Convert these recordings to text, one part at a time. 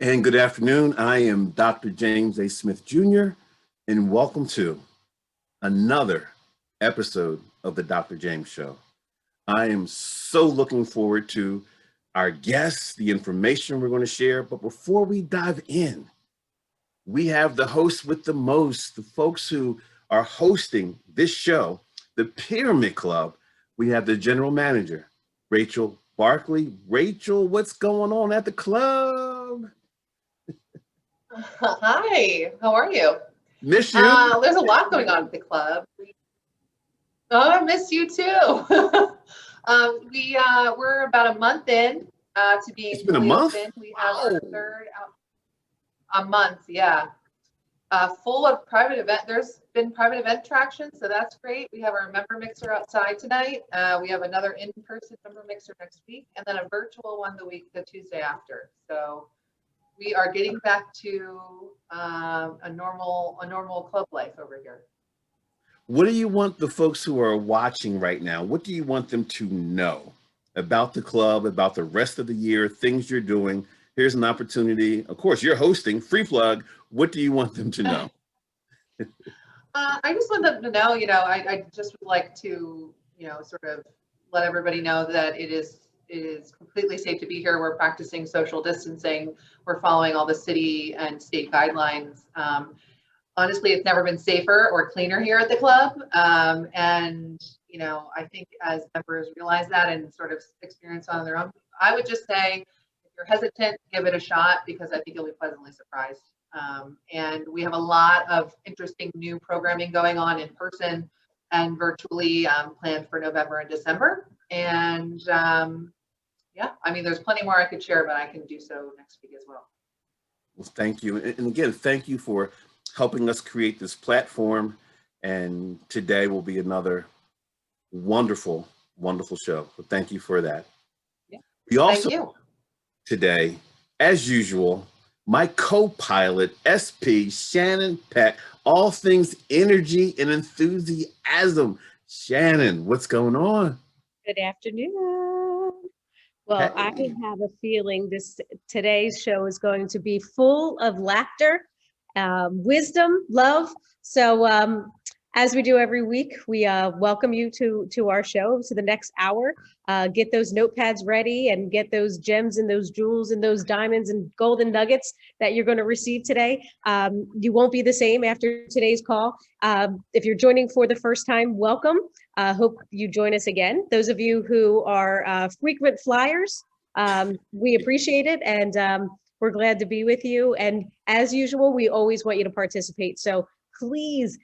And good afternoon. I am Dr. James A. Smith Jr., and welcome to another episode of the Dr. James Show. I am so looking forward to our guests, the information we're going to share. But before we dive in, we have the hosts with the most, the folks who are hosting this show, the Pyramid Club. We have the general manager, Rachel Barkley. Rachel, what's going on at the club? Hi, how are you? Miss you. There's a lot going on at the club. Oh, I miss you too. We're about a month in to being It's been a fully month? open. We have our third a month, yeah. Full of private event. There's been private event traction, so that's great. We have our member mixer outside tonight. We have another in-person member mixer next week, and then a virtual one the Tuesday after. So we are getting back to a normal club life over here. What do you want the folks who are watching right now? What do you want them to know about the club, about the rest of the year, things you're doing? Here's an opportunity. Of course, you're hosting, free plug. What do you want them to know? I just want them to know, I just would like to, sort of let everybody know that it is completely safe to be here. We're practicing social distancing. We're following all the city and state guidelines. Honestly, it's never been safer or cleaner here at the club. And, I think as members realize that and sort of experience on their own, I would just say, if you're hesitant, give it a shot, because I think you'll be pleasantly surprised. And we have a lot of interesting new programming going on in person and virtually planned for November and December. And there's plenty more I could share, but I can do so next week as well. Well, thank you. And again, thank you for helping us create this platform. And today will be another wonderful, wonderful show. So thank you for that. Yeah. We also, thank you. Today, as usual, my co-pilot, SP, Shannon Peck, all things energy and enthusiasm. Shannon, what's going on? Good afternoon. Well, Hey. I have a feeling today's show is going to be full of laughter, wisdom, love. So as we do every week, we welcome you to our show, to the next hour. Get those notepads ready and get those gems and those jewels and those diamonds and golden nuggets that you're going to receive today. You won't be the same after today's call. If you're joining for the first time, welcome. Hope you join us again. Those of you who are frequent flyers, we appreciate it, and we're glad to be with you. And as usual, we always want you to participate. So please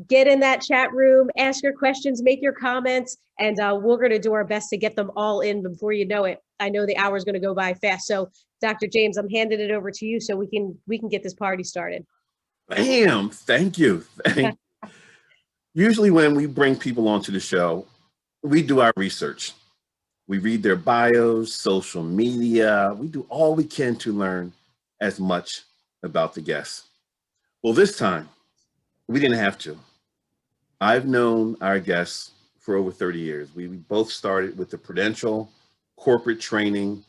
get in that chat room, ask your questions, make your comments, and we're going to do our best to get them all in before you know it. I know the hour is going to go by fast. So Dr. James, I'm handing it over to you so we can get this party started. Bam, thank you. Usually when we bring people onto the show, we do our research. We read their bios, social media. We do all we can to learn as much about the guests. Well, this time, we didn't have to. I've known our guests for over 30 years. We both started with the Prudential corporate training,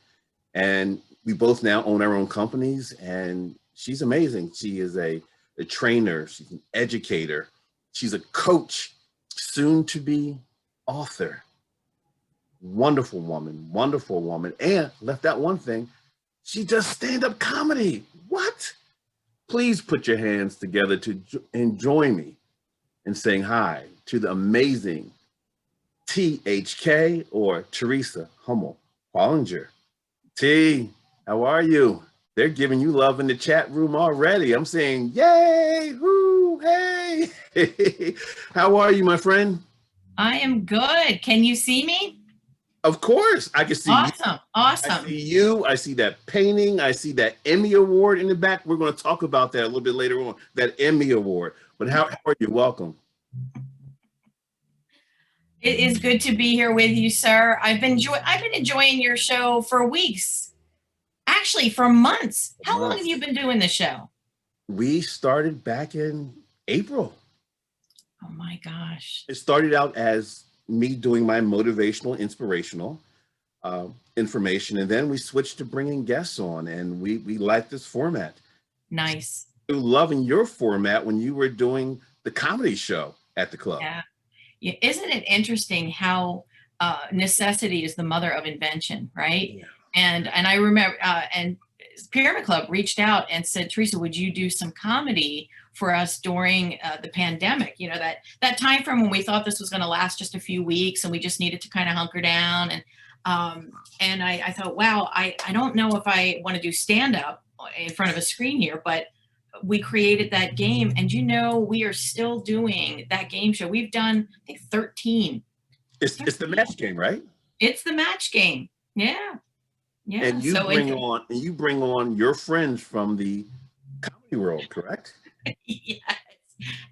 and we both now own our own companies, and she's amazing. She is a trainer, she's an educator, she's a coach, soon to be author. Wonderful woman, and left out one thing, she does stand-up comedy. What? Please put your hands together and join me in saying hi to the amazing THK, or Theresa Hummel-Krallinger. T, how are you? They're giving you love in the chat room already. I'm saying, yay, whoo, hey. How are you, my friend? I am good. Can you see me? Of course, I can see Awesome. you. Awesome. I see you. I see that painting. I see that Emmy Award in the back. We're going to talk about that a little bit later on, that Emmy Award. But how are you? Welcome. It is good to be here with you, sir. I've been enjoying your show for weeks. Actually, for months. How long have you been doing the show? We started back in April. Oh my gosh. It started out as me doing my motivational, inspirational. information, and then we switched to bringing guests on, and we like this format. Nice. Loving your format when you were doing the comedy show at the club. Yeah. Yeah. Isn't it interesting how necessity is the mother of invention, right? Yeah. And I remember, and Pyramid Club reached out and said, Theresa, would you do some comedy for us during the pandemic? You know, that time frame when we thought this was going to last just a few weeks and we just needed to kind of hunker down. And I thought, wow, I don't know if I want to do stand up in front of a screen here, but we created that game, and you know, we are still doing that game show. We've done, I think, 13. It's the match game, right? It's the match game. Yeah. Yeah. And you bring on your friends from the comedy world, correct? Yes.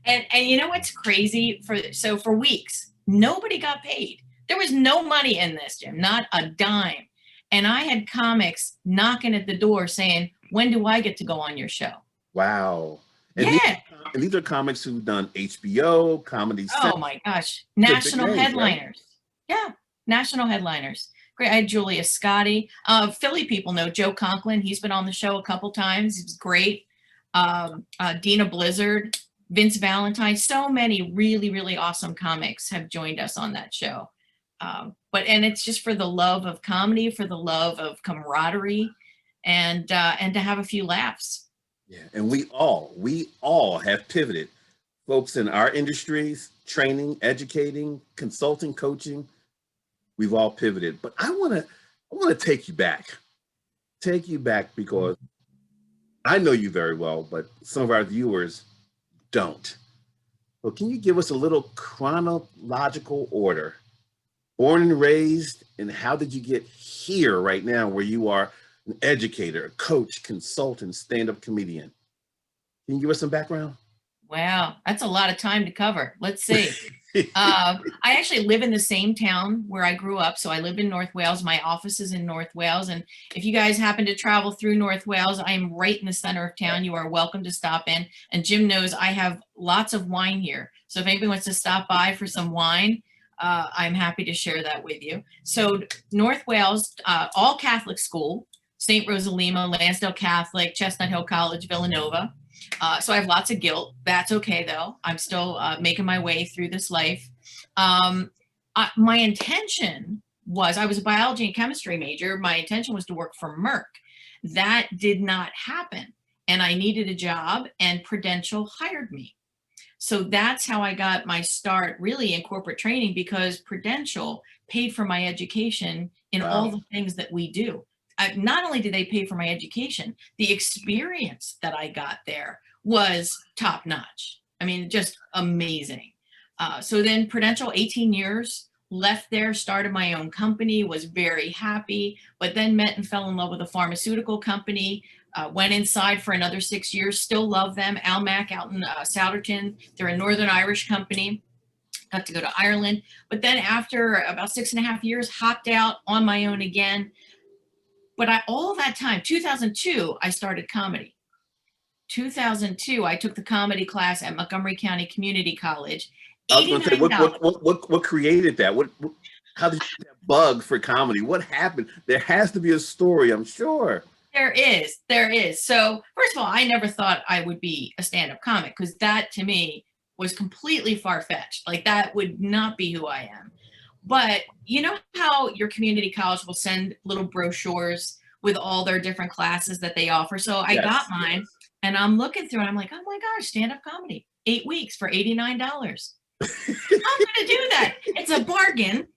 And you know what's crazy? For weeks, nobody got paid. There was no money in this, Jim, not a dime. And I had comics knocking at the door saying, when do I get to go on your show? Wow. And yeah. These are comics who've done HBO, Comedy Central. Oh my gosh. National names, headliners. Right? Yeah. National headliners. Great. I had Julia Scotti. Philly people know Joe Conklin. He's been on the show a couple times. He was great. Dina Blizzard, Vince Valentine. So many really, really awesome comics have joined us on that show. And it's just for the love of comedy, for the love of camaraderie, and to have a few laughs. Yeah, and we all have pivoted. Folks in our industries, training, educating, consulting, coaching, we've all pivoted. But I want to take you back because I know you very well, but some of our viewers don't. So can you give us a little chronological order? Born and raised, and how did you get here right now where you are an educator, a coach, consultant, stand-up comedian? Can you give us some background? Wow, that's a lot of time to cover. Let's see. I actually live in the same town where I grew up. So I live in North Wales. My office is in North Wales. And if you guys happen to travel through North Wales, I am right in the center of town. You are welcome to stop in. And Jim knows I have lots of wine here. So if anybody wants to stop by for some wine, I'm happy to share that with you. So North Wales, all Catholic school, St. Rosalima, Lansdale Catholic, Chestnut Hill College, Villanova. So I have lots of guilt. That's okay, though. I'm still making my way through this life. My intention was, I was a biology and chemistry major. My intention was to work for Merck. That did not happen. And I needed a job, and Prudential hired me. So that's how I got my start really in corporate training, because Prudential paid for my education in all the things that we do. Not only did they pay for my education, the experience that I got there was top notch. I mean, just amazing. So then Prudential, 18 years, left there, started my own company, was very happy, but then met and fell in love with a pharmaceutical company, went inside for another 6 years, still love them. Almac out in Souderton, they're a Northern Irish company. Got to go to Ireland. But then after about 6.5 years, hopped out on my own again. But all that time, 2002, I started comedy. 2002, I took the comedy class at Montgomery County Community College. I was going to say, what created that? How did you get that bug for comedy? What happened? There has to be a story, I'm sure. There is. So first of all, I never thought I would be a stand-up comic, because that to me was completely far-fetched. Like, that would not be who I am. But you know how your community college will send little brochures with all their different classes that they offer? So I got mine, and I'm looking through and I'm like, oh my gosh, stand-up comedy, 8 weeks for $89. I'm going to do that. It's a bargain.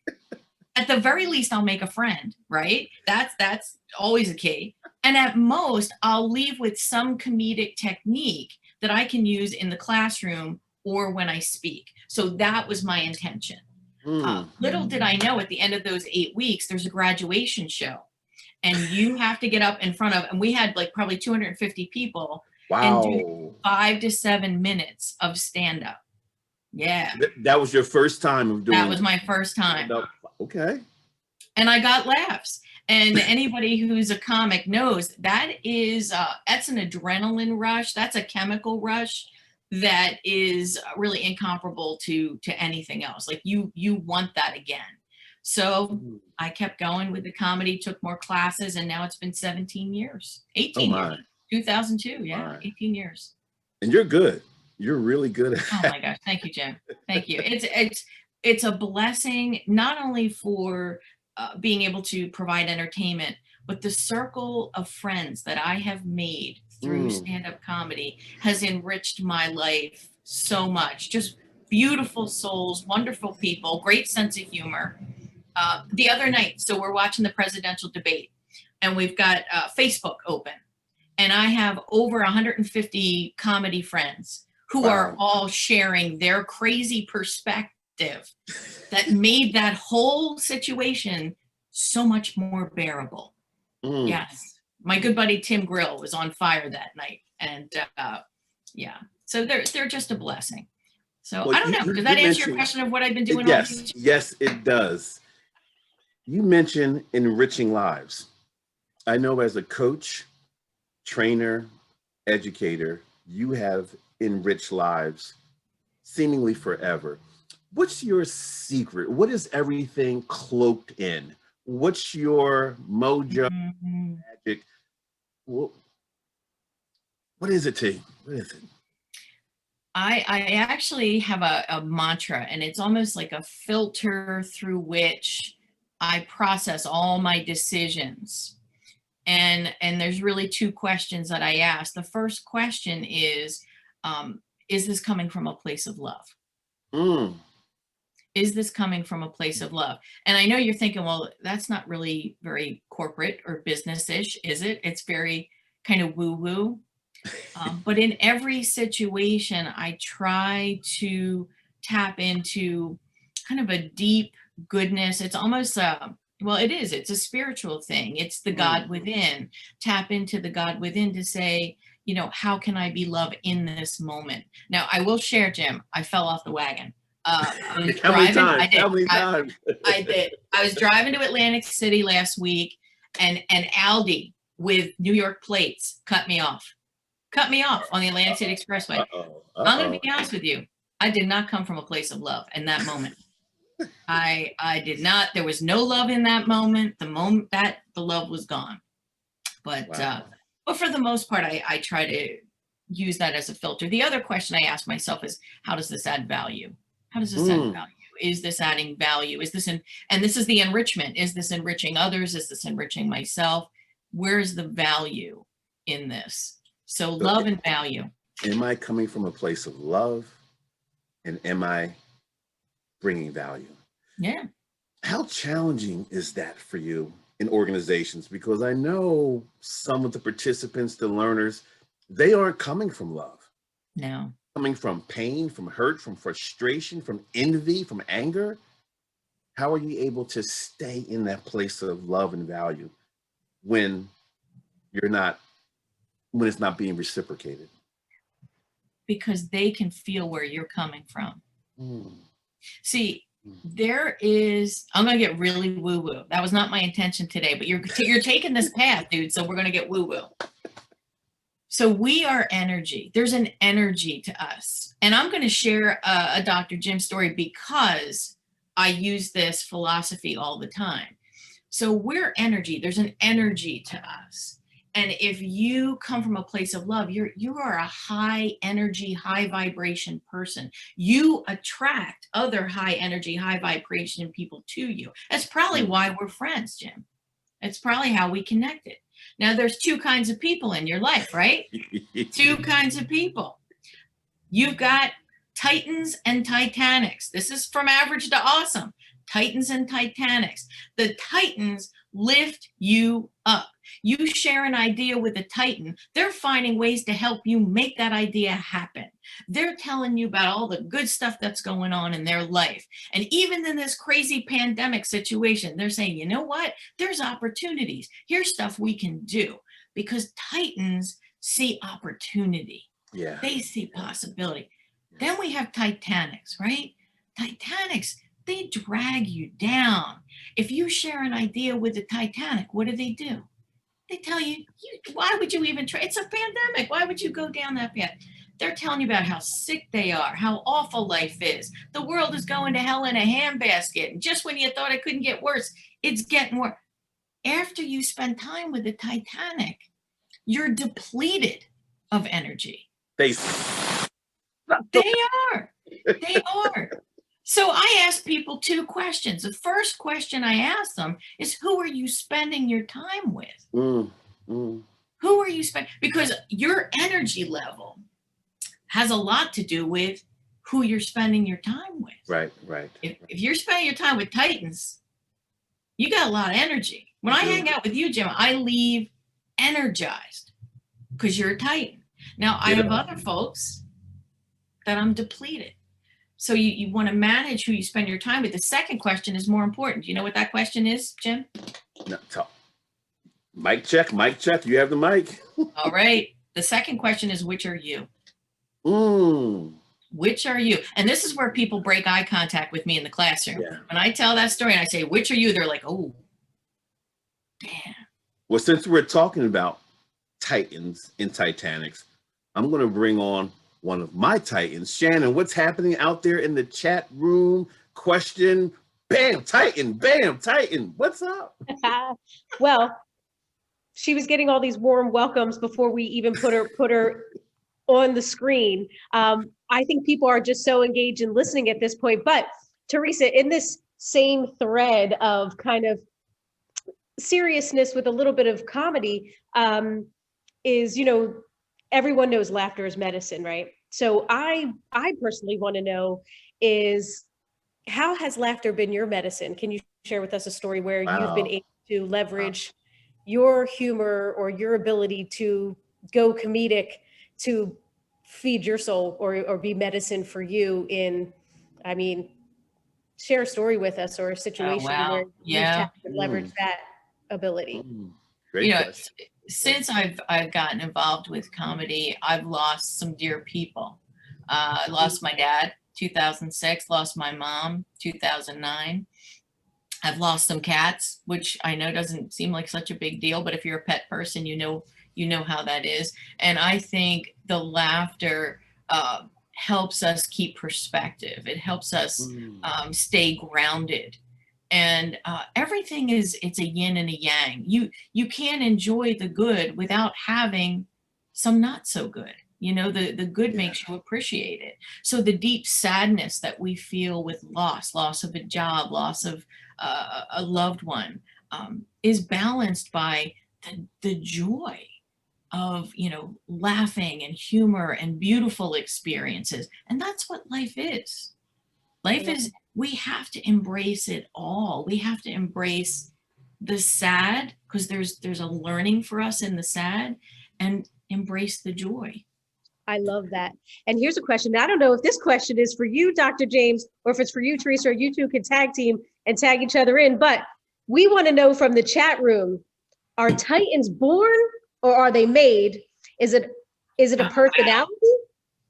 At the very least, I'll make a friend, right? That's always a key. And at most, I'll leave with some comedic technique that I can use in the classroom or when I speak. So that was my intention. Little did I know, at the end of those 8 weeks, there's a graduation show, and you have to get up in front of, and we had like probably 250 people, and do 5 to 7 minutes of stand-up. Yeah. That was your first time of doing. That was my first time. Okay. And I got laughs. And anybody who's a comic knows that is, that's an adrenaline rush. That's a chemical rush that is really incomparable to anything else. Like, you want that again. So I kept going with the comedy, took more classes, and now it's been 17 years, 18 my. years, 2002. Yeah, My. 18 years. And you're good. You're really good at Oh my gosh. Thank you, Jim. Thank you. It's a blessing, not only for being able to provide entertainment, but the circle of friends that I have made through stand-up comedy has enriched my life so much. Just beautiful souls, wonderful people, great sense of humor. The other night, so we're watching the presidential debate, and we've got Facebook open, and I have over 150 comedy friends who are all sharing their crazy perspective that made that whole situation so much more bearable. Yes. My good buddy Tim Grill was on fire that night. And yeah, so they're just a blessing. So Well, I don't know. Does that answer your question of what I've been doing? Yes, yes, it does. You mentioned enriching lives. I know as a coach, trainer, educator, you have enriched lives seemingly forever. What's your secret? What is everything cloaked in? What's your mojo, magic? What is it to you? What is it? I actually have a mantra, and it's almost like a filter through which I process all my decisions. And there's really two questions that I ask. The first question is this coming from a place of love? Is this coming from a place of love? And I know you're thinking, well, that's not really very corporate or business-ish, is it? It's very kind of woo-woo. But in every situation, I try to tap into kind of a deep goodness. It's almost well, it is. It's a spiritual thing. It's the God within. Tap into the God within to say, you know, how can I be love in this moment? Now, I will share, Jim, I fell off the wagon. How many times? I did. I was driving to Atlantic City last week, and Aldi with New York plates cut me off on the Atlantic City Expressway. I'm going to be honest with you. I did not come from a place of love in that moment. I did not. There was no love in that moment. The moment that the love was gone. But but for the most part, I try to use that as a filter. The other question I ask myself is, how does this add value? How does this add value? Is this adding value? Is this and this is the enrichment. Is this enriching others? Is this enriching myself? Where's the value in this? So love and value. Am I coming from a place of love? And am I bringing value? Yeah. How challenging is that for you in organizations? Because I know some of the participants, the learners, they aren't coming from love. No. Coming from pain, from hurt, from frustration, from envy, from anger. How are you able to stay in that place of love and value when it's not being reciprocated? Because they can feel where you're coming from. See, there is, I'm going to get really woo-woo. That was not my intention today, but you're taking this path, dude. So we're going to get woo-woo. So we are energy. There's an energy to us. And I'm going to share a Dr. Jim story because I use this philosophy all the time. So we're energy. There's an energy to us. And if you come from a place of love, you are a high energy, high vibration person. You attract other high energy, high vibration people to you. That's probably why we're friends, Jim. That's probably how we connected. Now, there's two kinds of people in your life, right? Two kinds of people. You've got Titans and Titanics. This is from average to awesome. Titans and Titanics. The Titans lift you up. You share an idea with a Titan, they're finding ways to help you make that idea happen. They're telling you about all the good stuff that's going on in their life. And even in this crazy pandemic situation, they're saying, you know what? There's opportunities. Here's stuff we can do, because Titans see opportunity. Yeah. They see possibility. Then we have Titanics, right? Titanics, they drag you down. If you share an idea with the Titanic, what do? They tell you, why would you even try? It's a pandemic. Why would you go down that path? They're telling you about how sick they are, how awful life is. The world is going to hell in a handbasket. And just when you thought it couldn't get worse, it's getting worse. After you spend time with the Titanic, you're depleted of energy. They are. They are. So I ask people two questions. The first question I ask them is, who are you spending your time with? Who are you spending? Because your energy level has a lot to do with who you're spending your time with. Right, right. If you're spending your time with Titans, you got a lot of energy. When I hang out with you, Jim, I leave energized because you're a Titan. Now, I have other folks that I'm depleted. So you want to manage who you spend your time with. The second question is more important. Do you know what that question is, Jim? No, talk. Mic check, mic check. You have the mic. All right. The second question is, which are you? Which are you? And this is where people break eye contact with me in the classroom. Yeah. When I tell that story and I say, which are you? They're like, oh, damn. Well, since we're talking about Titans and Titanics, I'm going to bring on one of my Titans. Shannon, what's happening out there in the chat room? Question, bam, Titan, bam, Titan. What's up? Well, she was getting all these warm welcomes before we even put her on the screen. I think people are just so engaged in listening at this point. But Theresa, in this same thread of kind of seriousness with a little bit of comedy, is, everyone knows laughter is medicine, right? So I personally want to know is, how has laughter been your medicine? Can you share with us a story where you've been able to leverage your humor or your ability to go comedic to feed your soul or be medicine for you in, share a story with us or a situation where you've tapped and leveraged that ability. Great question. Since I've gotten involved with comedy, I've lost some dear people. I lost my dad, 2006, lost my mom, 2009. I've lost some cats, which I know doesn't seem like such a big deal, but if you're a pet person, you know how that is. And I think the laughter helps us keep perspective. It helps us stay grounded. And everything it's a yin and a yang. You can't enjoy the good without having some not so good. The good makes you appreciate it. So the deep sadness that we feel with loss of a job, loss of a loved one, is balanced by the joy of, laughing and humor and beautiful experiences. And that's what life is. Life is, we have to embrace it all. We have to embrace the sad, because there's a learning for us in the sad, and embrace the joy. I love that. And here's a question. I don't know if this question is for you, Dr. James, or if it's for you, Theresa, or you two can tag team and tag each other in, but we want to know from the chat room, are Titans born or are they made? Is it a personality?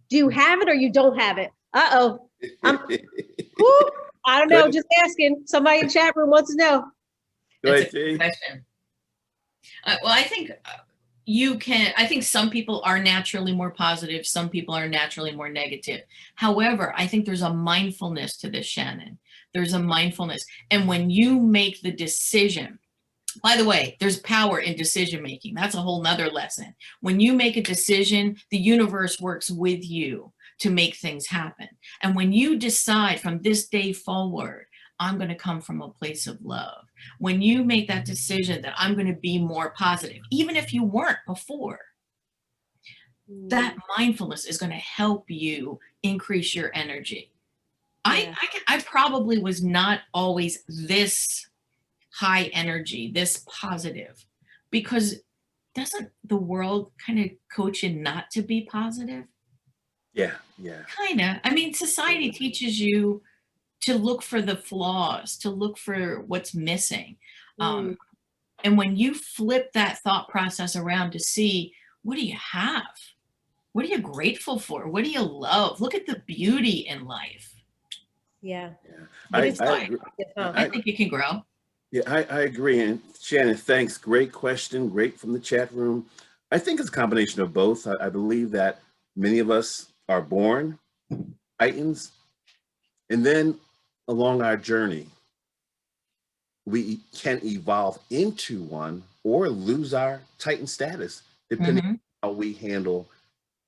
Do you have it or you don't have it? Uh-oh. I don't know, just asking. Somebody in the chat room wants to know. That's a good question. Well, I think I think some people are naturally more positive. Some people are naturally more negative. However, I think there's a mindfulness to this, Shannon. There's a mindfulness. And when you make the decision, by the way, there's power in decision making. That's a whole nother lesson. When you make a decision, the universe works with you to make things happen. And when you decide from this day forward, I'm going to come from a place of love. When you make that decision that I'm going to be more positive, even if you weren't before, that mindfulness is going to help you increase your energy. Yeah. I probably was not always this high energy, this positive, because doesn't the world kind of coach you not to be positive? Yeah. Kind of. Society teaches you to look for the flaws, to look for what's missing. And when you flip that thought process around to see, what do you have? What are you grateful for? What do you love? Look at the beauty in life. Yeah. I think it can grow. Yeah, I agree. And Shannon, thanks. Great question. Great from the chat room. I think it's a combination of both. I believe that Many of us are born Titans, and then along our journey, we can evolve into one or lose our Titan status, depending on how we handle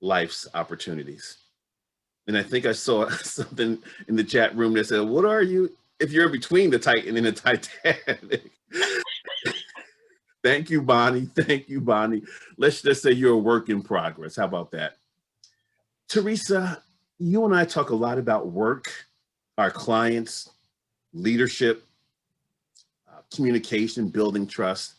life's opportunities. And I think I saw something in the chat room that said, what are you if you're between the Titan and the Titanic? Thank you, Bonnie. Thank you, Bonnie. Let's just say you're a work in progress. How about that? Theresa, you and I talk a lot about work, our clients, leadership, communication, building trust.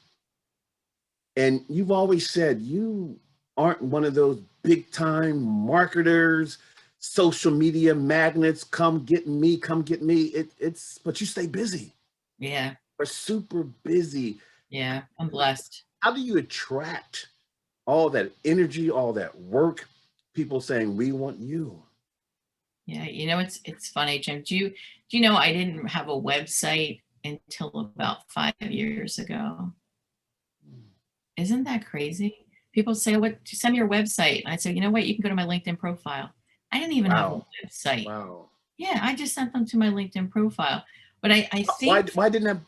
And you've always said you aren't one of those big time marketers, social media magnets, come get me, come get me. But you stay busy. Yeah. You're super busy. Yeah, I'm blessed. How do you attract all that energy, all that work? People saying, we want you. Yeah, you know, it's funny, Jim. Do you know I didn't have a website until about 5 years ago? Isn't that crazy? People say, "What? Send me your website." And I say, "You know what? You can go to my LinkedIn profile." I didn't even have a website. Wow. Yeah, I just sent them to my LinkedIn profile. But I think why didn't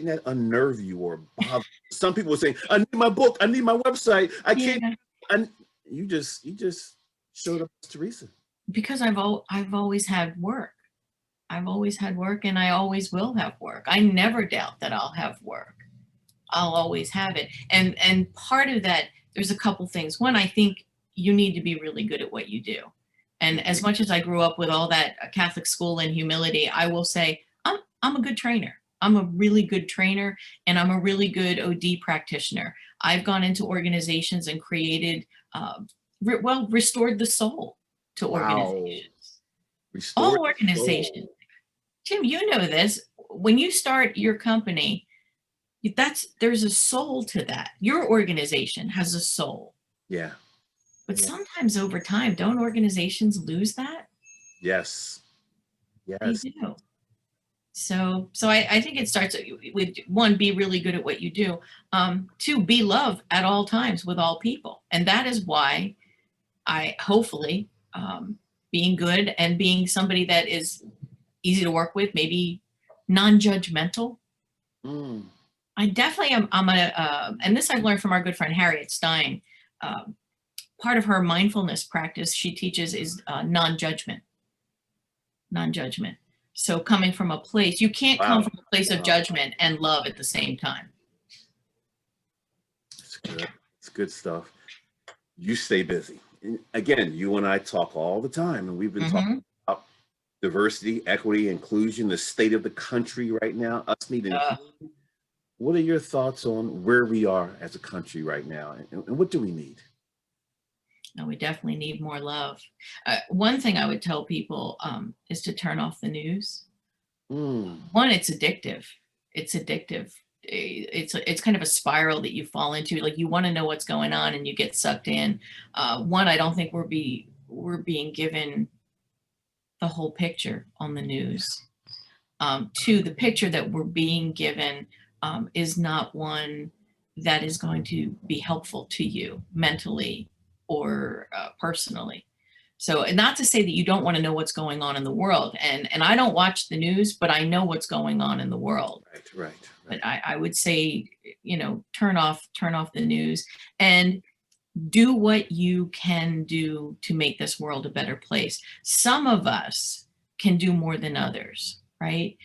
that unnerve you or bother? Some people were saying, "I need my book. I need my website. I can't." Yeah. And you just showed up as Theresa. Because I've always had work. I've always had work, and I always will have work. I never doubt that I'll have work. I'll always have it. And part of that, there's a couple things. One, I think you need to be really good at what you do. And as much as I grew up with all that Catholic school and humility, I will say I'm a good trainer. I'm a really good trainer, and I'm a really good OD practitioner. I've gone into organizations and created, restored the soul to organizations. All organizations. Jim, you know this. When you start your company, there's a soul to that. Your organization has a soul. Yeah. But sometimes over time, don't organizations lose that? Yes. They Yes. do. So I think it starts with, one, be really good at what you do. Two, be loved at all times with all people. And that is why I hopefully being good and being somebody that is easy to work with, maybe non-judgmental. I definitely am. And this I've learned from our good friend Harriet Stein. Part of her mindfulness practice she teaches is non-judgment. Non-judgment. So coming from a place, you can't come from a place of judgment and love at the same time. It's good. It's good stuff. You stay busy. And again, you and I talk all the time, and we've been talking about diversity, equity, inclusion, the state of the country right now, us needing. What are your thoughts on where we are as a country right now, and what do we need? No, we definitely need more love. One thing I would tell people is to turn off the news. One, it's addictive. It's addictive. It's kind of a spiral that you fall into. Like, you want to know what's going on and you get sucked in. One, I don't think we're being given the whole picture on the news. Two, the picture that we're being given is not one that is going to be helpful to you mentally or personally. So, not to say that you don't want to know what's going on in the world. And I don't watch the news, but I know what's going on in the world. Right. But I would say, turn off the news and do what you can do to make this world a better place. Some of us can do more than others, right?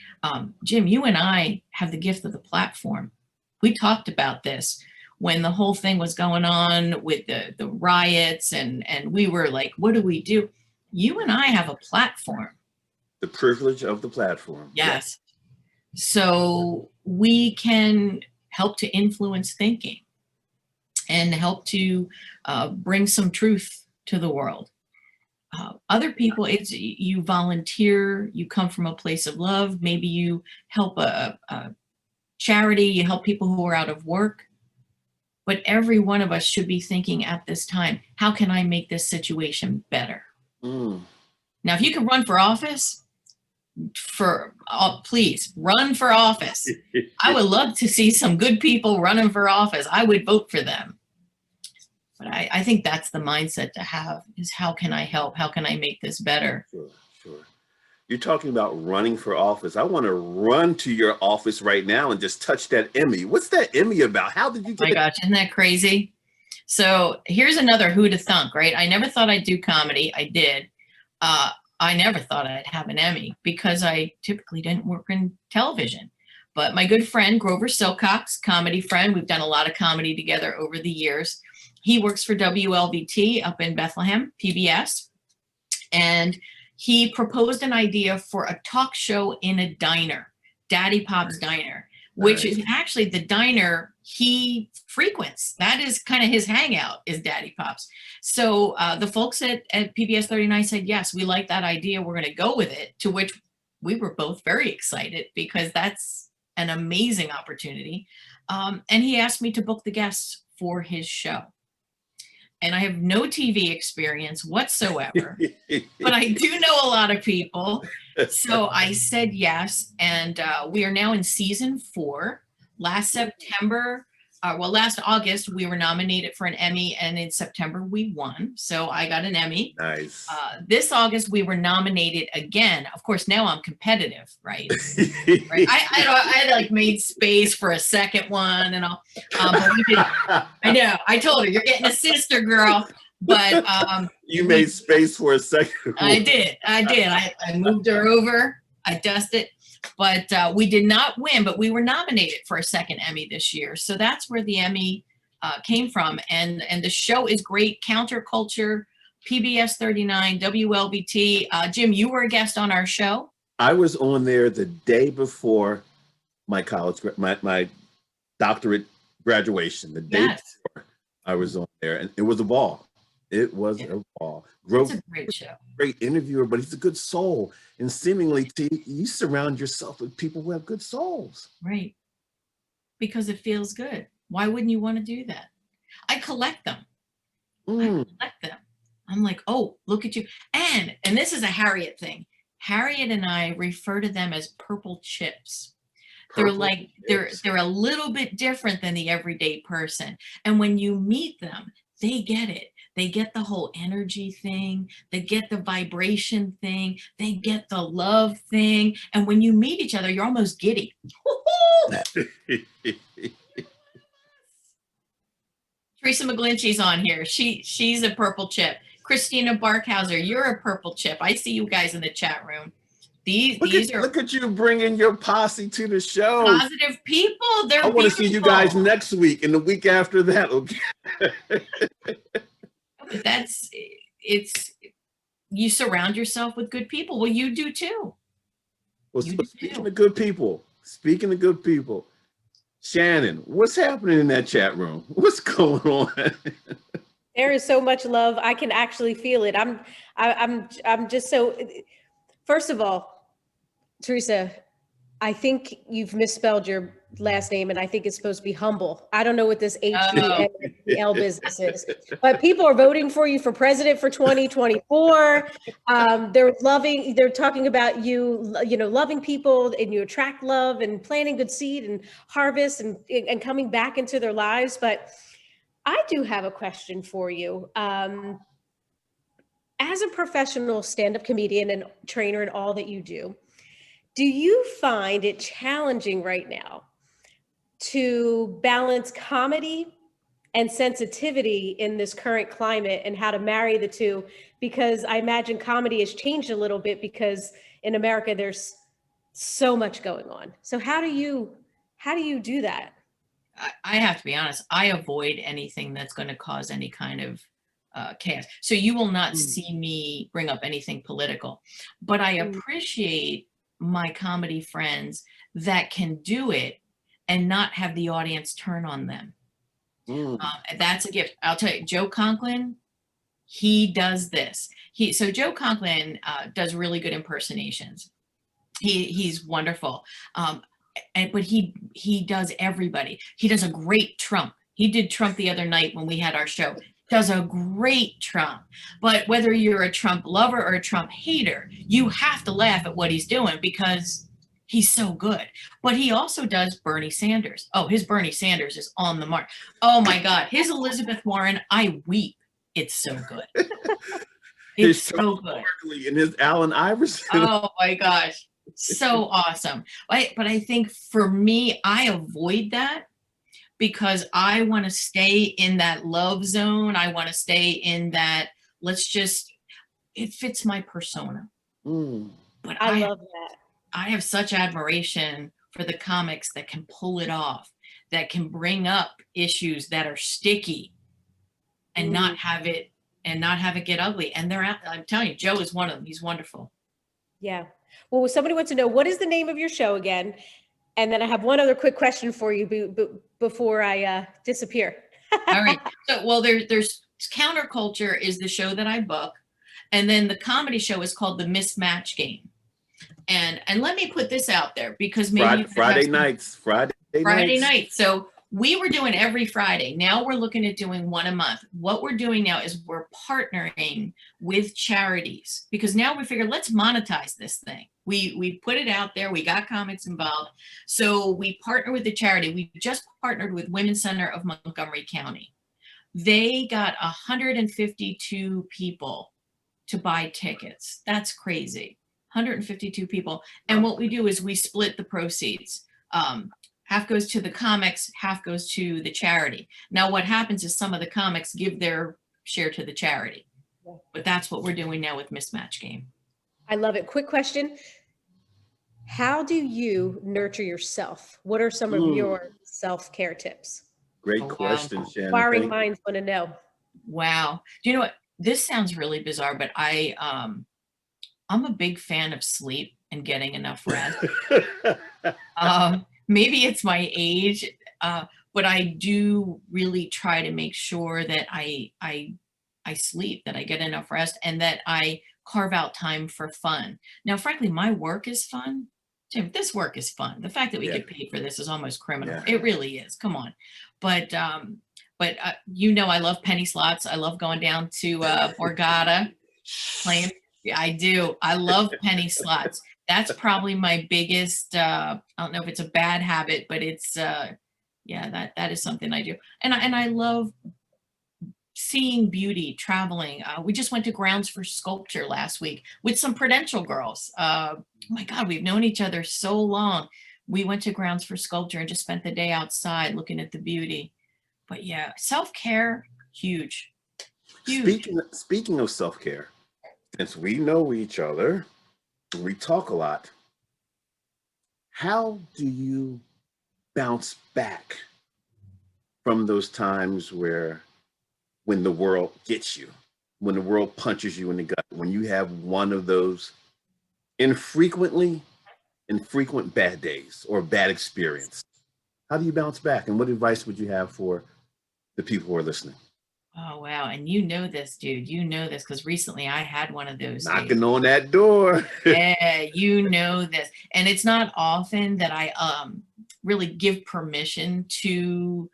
Jim, you and I have the gift of the platform. We talked about this when the whole thing was going on with the riots, and we were like, what do we do? You and I have a platform. The privilege of the platform. Yes. So we can help to influence thinking and help to bring some truth to the world. Other people, it's you volunteer, you come from a place of love. Maybe you help a charity, you help people who are out of work. But every one of us should be thinking at this time, how can I make this situation better? Now, if you can run for office, please run for office. I would love to see some good people running for office. I would vote for them. But I think that's the mindset to have, is how can I help? How can I make this better? Sure, sure. You're talking about running for office. I want to run to your office right now and just touch that Emmy. What's that Emmy about? How did you Oh get my gosh, isn't that crazy? So here's another who to thunk, right? I never thought I'd do comedy. I did. I never thought I'd have an Emmy because I typically didn't work in television. But my good friend, Grover Silcox, comedy friend, we've done a lot of comedy together over the years. He works for WLVT up in Bethlehem, PBS. And he proposed an idea for a talk show in a diner, Daddy Pop's Diner, which is actually the diner he frequents. That is kind of his hangout, is Daddy Pop's. So the folks at PBS 39 said, yes, we like that idea. We're going to go with it, to which we were both very excited because that's an amazing opportunity. And he asked me to book the guests for his show. And I have no TV experience whatsoever, but I do know a lot of people. So I said yes. And we are now in season 4. Last August, we were nominated for an Emmy, and in September we won. So I got an Emmy. Nice. This August we were nominated again. Of course, now I'm competitive, right? Right? I like made space for a second one and all. But we did, I know. I told her, you're getting a sister, girl. But you made space for a second one. I did. I moved her over. I dusted. But we did not win, but we were nominated for a second Emmy this year. So that's where the Emmy came from. And the show is great. Counterculture, PBS 39, WLBT. Jim, you were a guest on our show. I was on there the day before my my doctorate graduation. The day before I was on there, and it was a ball. It was a ball. It's a great show. Great interviewer, but he's a good soul. And seemingly, you surround yourself with people who have good souls. Right. Because it feels good. Why wouldn't you want to do that? I collect them. I collect them. I'm like, oh, look at you. And this is a Harriet thing. Harriet and I refer to them as purple chips. They're like, they're a little bit different than the everyday person. And when you meet them, they get it. They get the whole energy thing. They get the vibration thing. They get the love thing. And when you meet each other, you're almost giddy. Theresa McGlinchey's on here. She's a purple chip. Christina Barkhauser, you're a purple chip. I see you guys in the chat room. Look at you bringing your posse to the show. Positive people. They're I want to see you guys next week and the week after that. Okay. You surround yourself with good people. Well, you do too. Well, speaking of good people, Shannon, what's happening in that chat room? What's going on? There is so much love. I can actually feel it. I'm just so, first of all, Theresa, I think you've misspelled your last name, and I think it's supposed to be Humble. I don't know what this H-E-L business is, but people are voting for you for president for 2024. They're talking about you loving people, and you attract love and planting good seed and harvest and coming back into their lives. But I do have a question for you. As a professional stand-up comedian and trainer in all that you do you find it challenging right now to balance comedy and sensitivity in this current climate, and how to marry the two? Because I imagine comedy has changed a little bit because in America there's so much going on. So how do you do that? I have to be honest. I avoid anything that's going to cause any kind of chaos. So you will not see me bring up anything political, but I appreciate my comedy friends that can do it and not have the audience turn on them. That's a gift. I'll tell you, Joe Conklin, he does this. So Joe Conklin does really good impersonations. He's wonderful. But he does everybody. He does a great Trump. He did Trump the other night when we had our show. Does a great Trump. But whether you're a Trump lover or a Trump hater, you have to laugh at what he's doing because he's so good. But he also does Bernie Sanders. Oh, his Bernie Sanders is on the mark. Oh my God. His Elizabeth Warren, I weep It's so good. His It's so Charles good. Barkley and his Allen Iverson. Oh my gosh. So awesome. But I think for me, I avoid that because I want to stay in that love zone. I want to stay in that, it fits my persona. But I love that. I have such admiration for the comics that can pull it off, that can bring up issues that are sticky and not have it get ugly. And I'm telling you, Joe is one of them. He's wonderful. Yeah. Well, somebody wants to know, what is the name of your show again? And then I have one other quick question for you before I disappear. All right. So, well, there's Counterculture is the show that I book. And then the comedy show is called The Mismatch Game. And let me put this out there because maybe Friday nights. So we were doing every Friday. Now we're looking at doing one a month. What we're doing now is we're partnering with charities because now we figure let's monetize this thing. We put it out there. We got comics involved. So we partner with the charity. We just partnered with Women's Center of Montgomery County. They got 152 people to buy tickets. That's crazy. 152 people. And what we do is we split the proceeds. Half goes to the comics, half goes to the charity. Now what happens is some of the comics give their share to the charity. But that's what we're doing now with Mismatch Game. I love it. Quick question. How do you nurture yourself? What are some of your self-care tips? Great question, Shannon. Inquiring minds want to know. Wow. Do you know what? This sounds really bizarre, but I'm a big fan of sleep and getting enough rest. Maybe it's my age, but I do really try to make sure that I sleep, that I get enough rest, and that I carve out time for fun. Now, frankly, my work is fun. Jim, this work is fun. The fact that we get paid for this is almost criminal. It really is. Come on. But you know, I love penny slots. I love going down to Borgata playing. Yeah, I do. I love penny slots. That's probably my biggest, I don't know if it's a bad habit, but it's, yeah, that is something I do. And I love seeing beauty, traveling. We just went to Grounds for Sculpture last week with some Prudential girls. Oh my God, we've known each other so long. We went to Grounds for Sculpture and just spent the day outside looking at the beauty. But yeah, self-care, huge. Speaking of self-care, since we know each other, we talk a lot, how do you bounce back from those times when the world gets you, when the world punches you in the gut, when you have one of those infrequent bad days or bad experience? How do you bounce back? And what advice would you have for the people who are listening? Oh, wow. And you know this, dude. You know this because recently I had one of those knocking on that door. Yeah, you know this. And it's not often that I really give permission to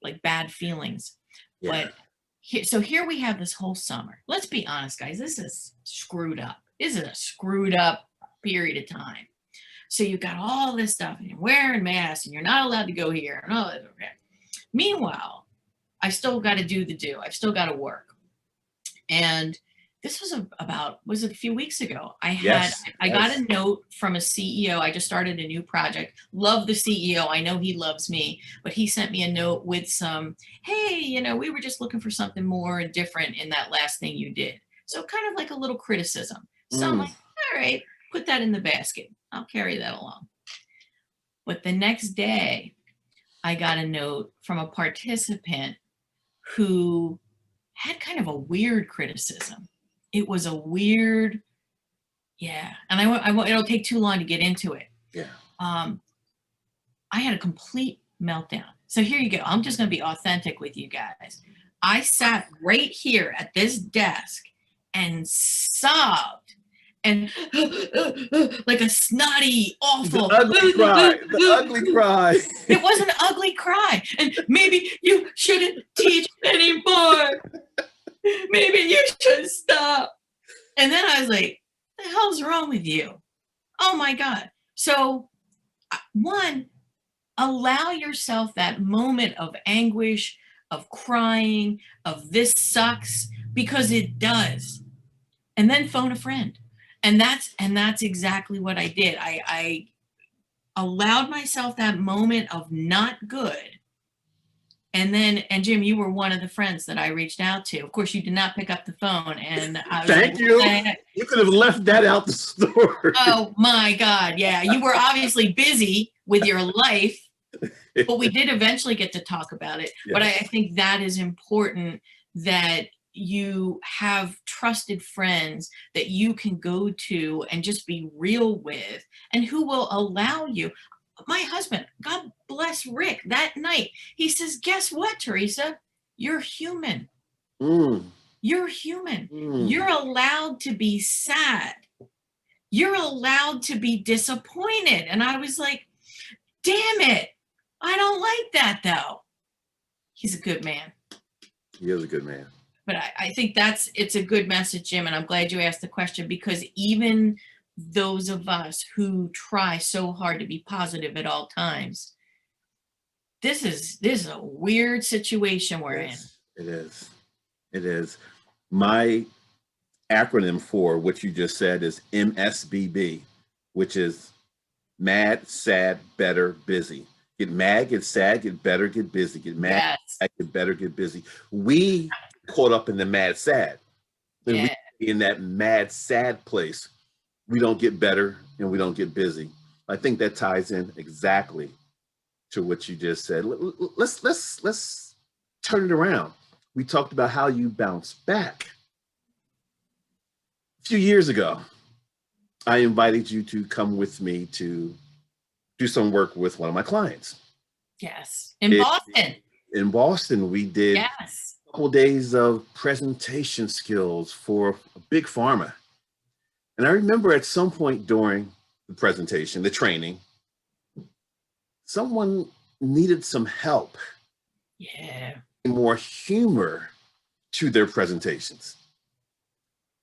like bad feelings. Yeah. But so here we have this whole summer. Let's be honest, guys. This is screwed up. This is a screwed up period of time. So you've got all this stuff and you're wearing masks and you're not allowed to go here and all that. Okay. Meanwhile, I still got to do the do. I've still got to work. And this was was it a few weeks ago? I got a note from a CEO. I just started a new project. Love the CEO. I know he loves me, but he sent me a note with some, hey, you know, we were just looking for something more and different in that last thing you did. So kind of like a little criticism. So I'm like, all right, put that in the basket. I'll carry that along. But the next day, I got a note from a participant who had kind of a weird criticism. It was a weird, yeah. And I won't, it'll take too long to get into it. Yeah. I had a complete meltdown. So here you go. I'm just going to be authentic with you guys. I sat right here at this desk and sobbed and like a snotty, awful. The ugly cry. It was an ugly cry. And maybe you shouldn't teach anymore. Maybe you should stop. And then I was like, what the hell's wrong with you? Oh my God. So one, allow yourself that moment of anguish, of crying, of this sucks, because it does. And then phone a friend. And that's exactly what I did. I allowed myself that moment of not good. And Jim, you were one of the friends that I reached out to. Of course, you did not pick up the phone. And I was Thank like, you. "What the heck?" You could have left that out the story. Oh my God. Yeah. You were obviously busy with your life, but we did eventually get to talk about it. Yeah. But I think that is important, that you have trusted friends that you can go to and just be real with, and who will allow you. My husband, God bless Rick, that night, he says, guess what, Theresa? You're human. Mm, You're human. mm. You're allowed to be sad. You're allowed to be disappointed. And I was like, damn it. I don't like that though. He's a good man. He is a good man. But I think it's a good message, Jim. And I'm glad you asked the question, because even those of us who try so hard to be positive at all times, this is a weird situation we're in. It is. It is. My acronym for what you just said is MSBB, which is mad, sad, better, busy. Get mad, get sad, get better, get busy. Get mad, Yes. sad, get better, get busy. We caught up in the mad, sad. And Yeah. we in that mad, sad place. We don't get better and we don't get busy. I think that ties in exactly to what you just said. Let's turn it around. We talked about how you bounce back. A few years ago, I invited you to come with me to do some work with one of my clients. Yes. In Boston. In Boston, we did Yes. a couple days of presentation skills for a big pharma. And I remember at some point during the presentation, the training, someone needed some help, Yeah. more humor to their presentations.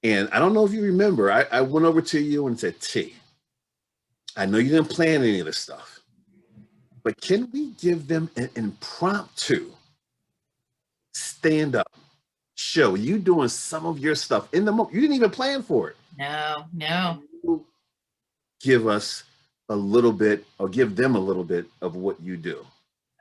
And I don't know if you remember, I went over to you and said, T, I know you didn't plan any of this stuff, but can we give them an impromptu stand up show? You doing some of your stuff in the moment. You didn't even plan for it. No. Give us a little bit, or give them a little bit of what you do.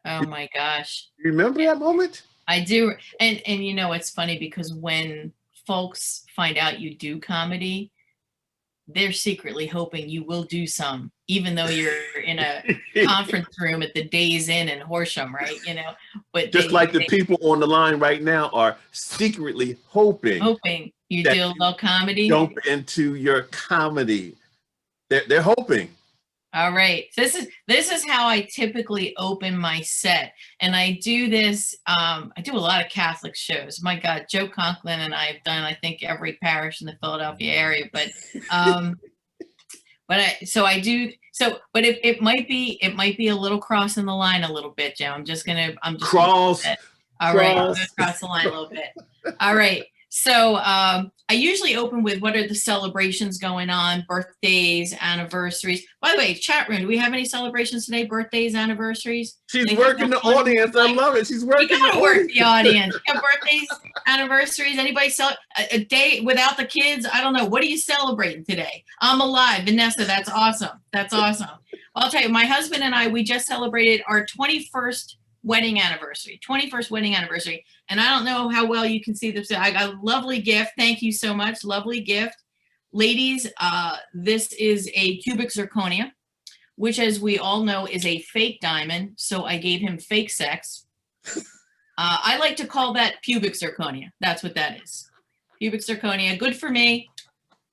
Oh my gosh. You remember that moment? I do. And you know, it's funny because when folks find out you do comedy, they're secretly hoping you will do some, even though you're in a conference room at the Days Inn in Horsham, right? You know, but Just like the people on the line right now are secretly hoping you that do a little comedy. jump into your comedy. They're hoping. All right. So this is how I typically open my set. And I do this, I do a lot of Catholic shows. My God, Joe Conklin and I have done, I think, every parish in the Philadelphia area. But it might be a little crossing the line a little bit, Joe. I'm just Cross. All right, I'm gonna cross the line a little bit. All right. So I usually open with what are the celebrations going on, birthdays, anniversaries. By the way, chat room, do we have any celebrations today? Birthdays, anniversaries? She's working the audience. I love it. She's working. You gotta work the audience. You got birthdays, anniversaries. Anybody a day without the kids? I don't know. What are you celebrating today? I'm alive, Vanessa. That's awesome. That's awesome. Well, I'll tell you, my husband and I, we just celebrated our 21st wedding anniversary. And I don't know how well you can see this. I got a lovely gift. Thank you so much. Lovely gift. Ladies, this is a cubic zirconia, which, as we all know, is a fake diamond. So I gave him fake sex. I like to call that pubic zirconia. That's what that is. Pubic zirconia. Good for me.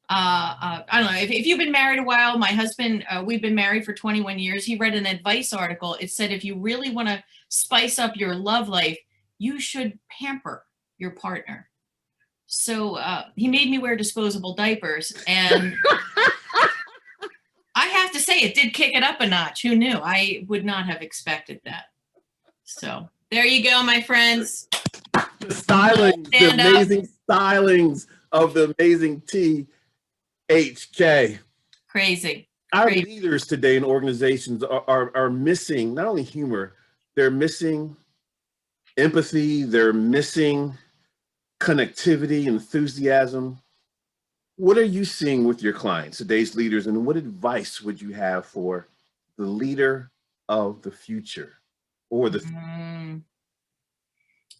I don't know. If you've been married a while, my husband, we've been married for 21 years. He read an advice article. It said, if you really want to spice up your love life, you should pamper your partner. So he made me wear disposable diapers, and I have to say it did kick it up a notch. Who knew? I would not have expected that. So there you go, my friends. The stylings, the amazing stylings of the amazing THK. Crazy. Our leaders today in organizations are missing not only humor, they're missing empathy, they're missing connectivity, enthusiasm. What are you seeing with your clients, today's leaders, and what advice would you have for the leader of the future or the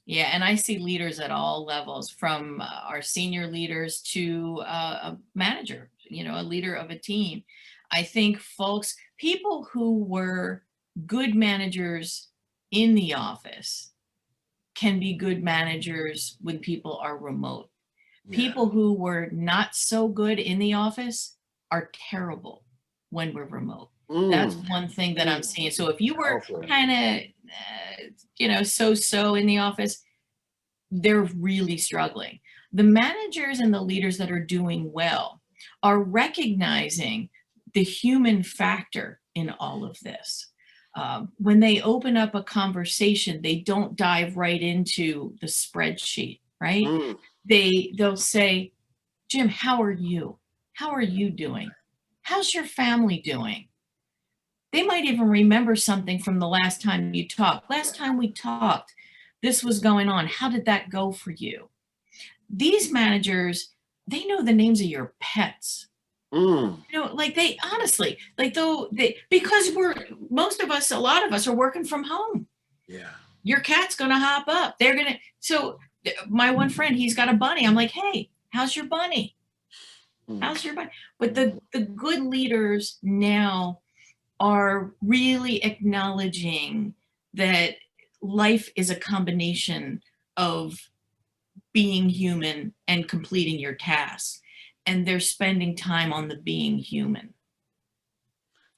Yeah, and I see leaders at all levels, from our senior leaders to a manager, a leader of a team. I think people who were good managers in the office can be good managers when people are remote. People who were not so good in the office are terrible when we're remote. That's one thing that I'm seeing. So if you were kind of, so-so in the office, they're really struggling. The managers and the leaders that are doing well are recognizing the human factor in all of this. When they open up a conversation, they don't dive right into the spreadsheet, right? They'll say, Jim, how are you? How are you doing? How's your family doing? They might even remember something from the last time you talked. Last time we talked, this was going on. How did that go for you? These managers, they know the names of your pets. Like they honestly, because a lot of us are working from home. Yeah. Your cat's going to hop up. So my one friend, he's got a bunny. I'm like, hey, how's your bunny? How's your bunny? But the good leaders now are really acknowledging that life is a combination of being human and completing your tasks. And they're spending time on the being human.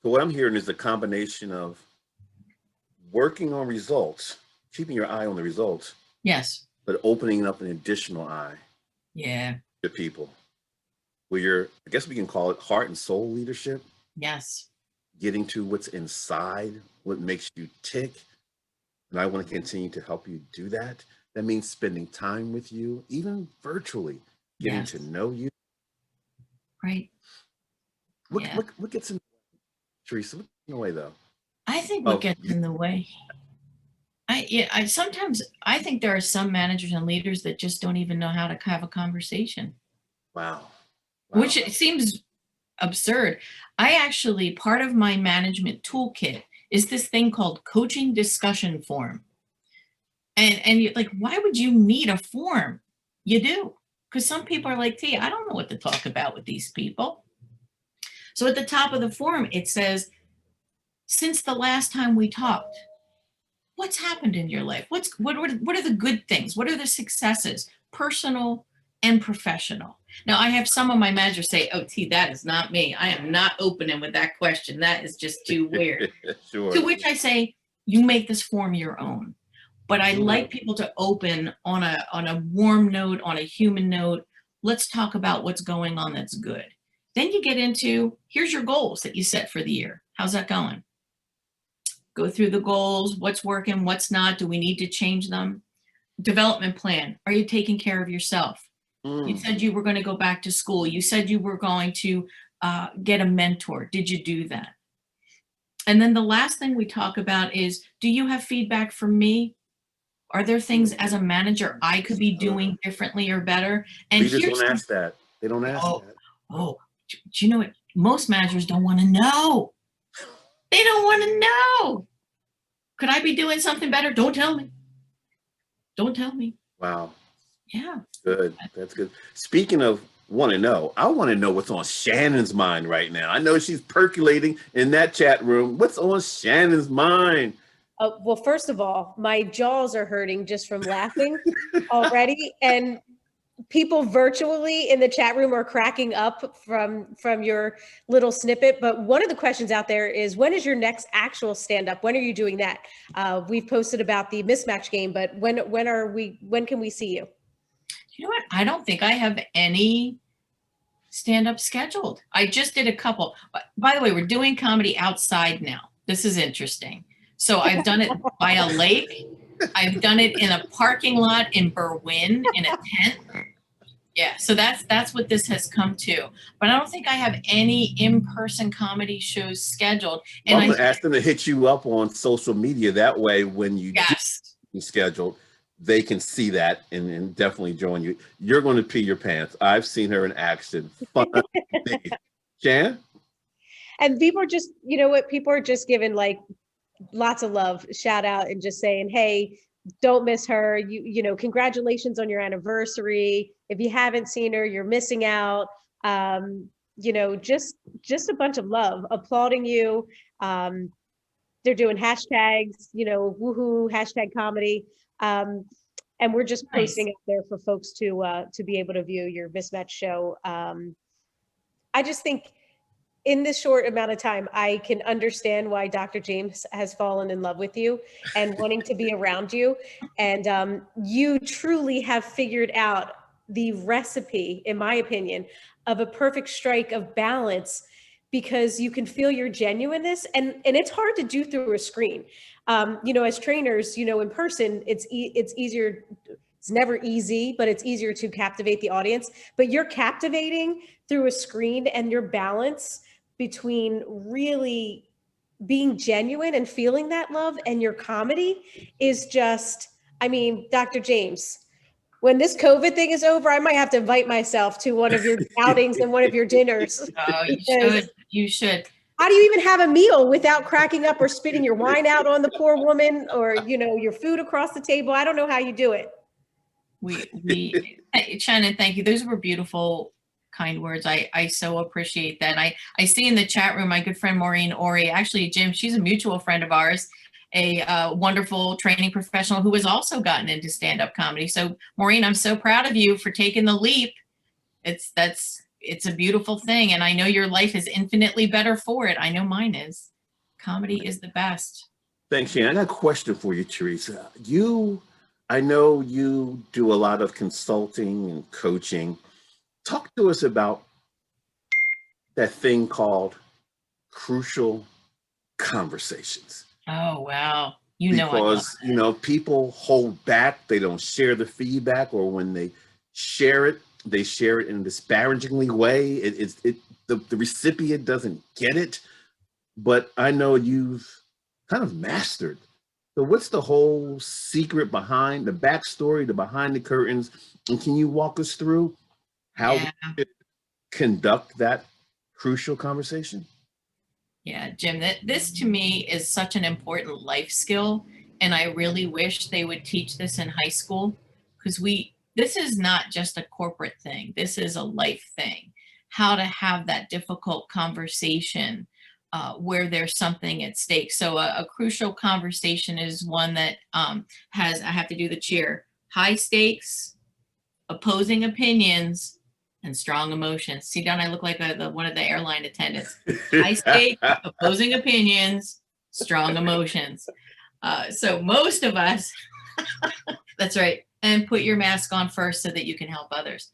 So what I'm hearing is a combination of working on results, keeping your eye on the results. Yes. But opening up an additional eye. Yeah. To people. Where I guess we can call it heart and soul leadership. Yes. Getting to what's inside, what makes you tick. And I want to continue to help you do that. That means spending time with you, even virtually, getting to know you. Right. What gets in the way, Theresa? What's in the way, though? I think what gets in the way. Sometimes I think there are some managers and leaders that just don't even know how to have a conversation. Wow. Which it seems absurd. Part of my management toolkit is this thing called coaching discussion form. And you're like, why would you need a form? You do. Because some people are like, I don't know what to talk about with these people. So at the top of the form, it says, since the last time we talked, what's happened in your life? What are the good things? What are the successes, personal and professional? Now, I have some of my managers say, oh, T, that is not me. I am not opening with that question. That is just too weird. Sure. To which I say, you make this form your own. But I like people to open on a warm note, on a human note. Let's talk about what's going on that's good. Then you get into, here's your goals that you set for the year. How's that going? Go through the goals, what's working, what's not. Do we need to change them? Development plan. Are you taking care of yourself? You said you were going to go back to school. You said you were going to get a mentor. Did you do that? And then the last thing we talk about is, do you have feedback from me? Are there things as a manager I could be doing differently or better? And leaders don't ask that. They don't ask that. Oh, do you know what? Most managers don't want to know. They don't want to know. Could I be doing something better? Don't tell me. Don't tell me. Wow. Yeah. Good. That's good. Speaking of want to know, I want to know what's on Shannon's mind right now. I know she's percolating in that chat room. What's on Shannon's mind? Well, first of all, my jaws are hurting just from laughing already. And people virtually in the chat room are cracking up from your little snippet. But one of the questions out there is, when is your next actual stand-up? When are you doing that? We've posted about the mismatch game, but when can we see you? You know what? I don't think I have any stand-up scheduled. I just did a couple. By the way, we're doing comedy outside now. This is interesting. So I've done it by a lake. I've done it in a parking lot in Berwyn in a tent. Yeah, so that's what this has come to. But I don't think I have any in-person comedy shows scheduled. And I'm going to ask them to hit you up on social media. That way, when you yes. do scheduled, they can see that and definitely join you. You're going to pee your pants. I've seen her in action. Fun. Jan? And people are just, you know what, people are just giving like lots of love, shout out, and just saying, hey, don't miss her. You know, congratulations on your anniversary. If you haven't seen her, you're missing out. You know, just a bunch of love, applauding you. They're doing hashtags, you know, woohoo, hashtag comedy. And we're just posting out there for folks to be able to view your mismatch show. I just think in this short amount of time, I can understand why Dr. James has fallen in love with you and wanting to be around you. And you truly have figured out the recipe, in my opinion, of a perfect strike of balance, because you can feel your genuineness, and it's hard to do through a screen. You know, as trainers, you know, in person, it's easier. It's never easy, but it's easier to captivate the audience. But you're captivating through a screen, and your balance between really being genuine and feeling that love and your comedy is just, I mean, Dr. James, when this COVID thing is over, I might have to invite myself to one of your outings and one of your dinners. Oh, you should. You should. How do you even have a meal without cracking up or spitting your wine out on the poor woman, or, you know, your food across the table? I don't know how you do it. Hey, Shannon, thank you. Those were beautiful, kind words. I so appreciate that. I see in the chat room my good friend Maureen Ori, actually Jim, she's a mutual friend of ours, a wonderful training professional who has also gotten into stand-up comedy. So Maureen, I'm so proud of you for taking the leap. It's a beautiful thing, and I know your life is infinitely better for it. I know mine is. Comedy is the best. Thanks, Shannon. I got a question for you, Theresa. I know you do a lot of consulting and coaching. Talk to us about that thing called crucial conversations. Oh, wow. Because, you know, people hold back. They don't share the feedback, or when they share it in a disparagingly way. The recipient doesn't get it. But I know you've kind of mastered. So what's the whole secret behind the backstory, the behind the curtains? And can you walk us through how we conduct that crucial conversation? Yeah, Jim, this to me is such an important life skill. And I really wish they would teach this in high school, because this is not just a corporate thing. This is a life thing. How to have that difficult conversation where there's something at stake. So a crucial conversation is one that I have to do the cheer, high stakes, opposing opinions, and strong emotions. See, don't I look like one of the airline attendants? High stakes, opposing opinions, strong emotions. So most of us, that's right. And put your mask on first so that you can help others.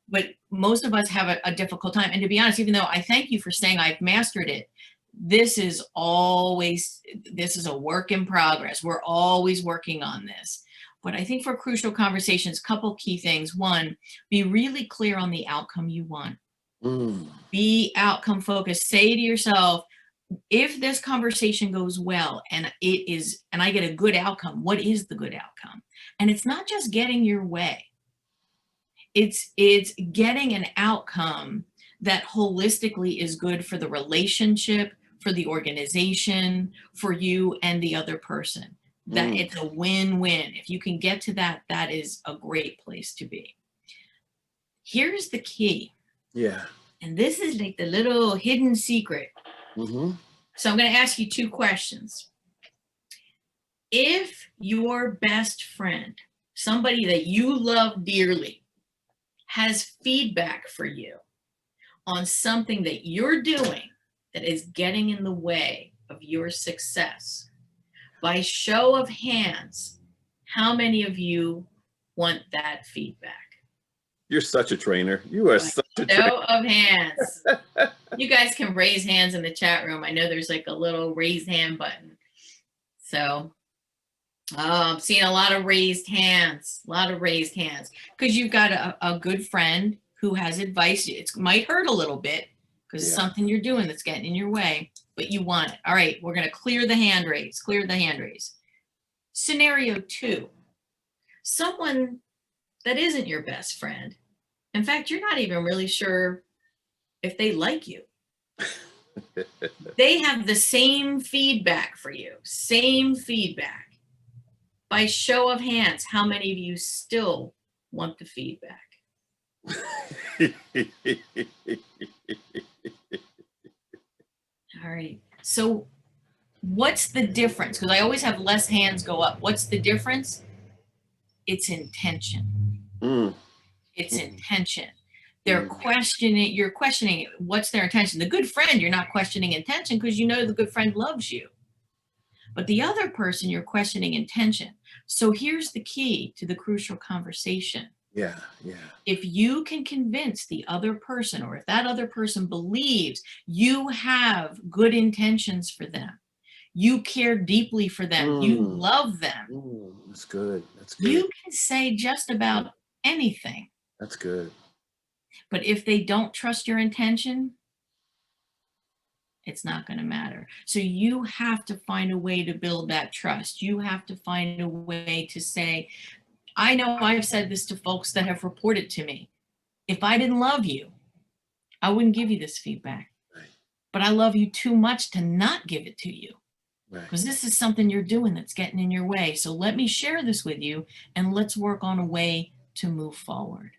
But most of us have a difficult time. And to be honest, even though I thank you for saying I've mastered it, this is a work in progress. We're always working on this. But I think for crucial conversations, couple key things. One, be really clear on the outcome you want. Be outcome focused. Say to yourself, if this conversation goes well and I get a good outcome, what is the good outcome? And it's not just getting your way. It's getting an outcome that holistically is good for the relationship, for the organization, for you and the other person. That it's a win-win. If you can get to that, that is a great place to be. Here's the key. Yeah. And this is like the little hidden secret. Mm-hmm. So I'm going to ask you two questions. If your best friend, somebody that you love dearly, has feedback for you on something that you're doing that is getting in the way of your success, by show of hands, how many of you want that feedback? You're such a trainer. You are such a trainer. Show of hands. You guys can raise hands in the chat room. I know there's like a little raise hand button. So I'm seeing a lot of raised hands, because you've got a good friend who has advice. It might hurt a little bit because it's something you're doing that's getting in your way, but you want it. All right, we're going to clear the hand raise. Scenario 2, someone that isn't your best friend. In fact, you're not even really sure if they like you. They have the same feedback for you, same feedback. By show of hands, how many of you still want the feedback? All right. So what's the difference? Because I always have less hands go up. What's the difference? It's intention. It's intention. They're questioning, you're questioning what's their intention. The good friend, you're not questioning intention because you know the good friend loves you. But the other person, you're questioning intention. So here's the key to the crucial conversation. Yeah. If you can convince the other person, or if that other person believes you have good intentions for them, you care deeply for them, you love them. That's good. That's good. You can say just about anything. That's good. But if they don't trust your intention, it's not going to matter. So you have to find a way to build that trust. You have to find a way to say, I know I've said this to folks that have reported to me. If I didn't love you, I wouldn't give you this feedback. Right. But I love you too much to not give it to you. Right. Because this is something you're doing that's getting in your way. So let me share this with you and let's work on a way to move forward.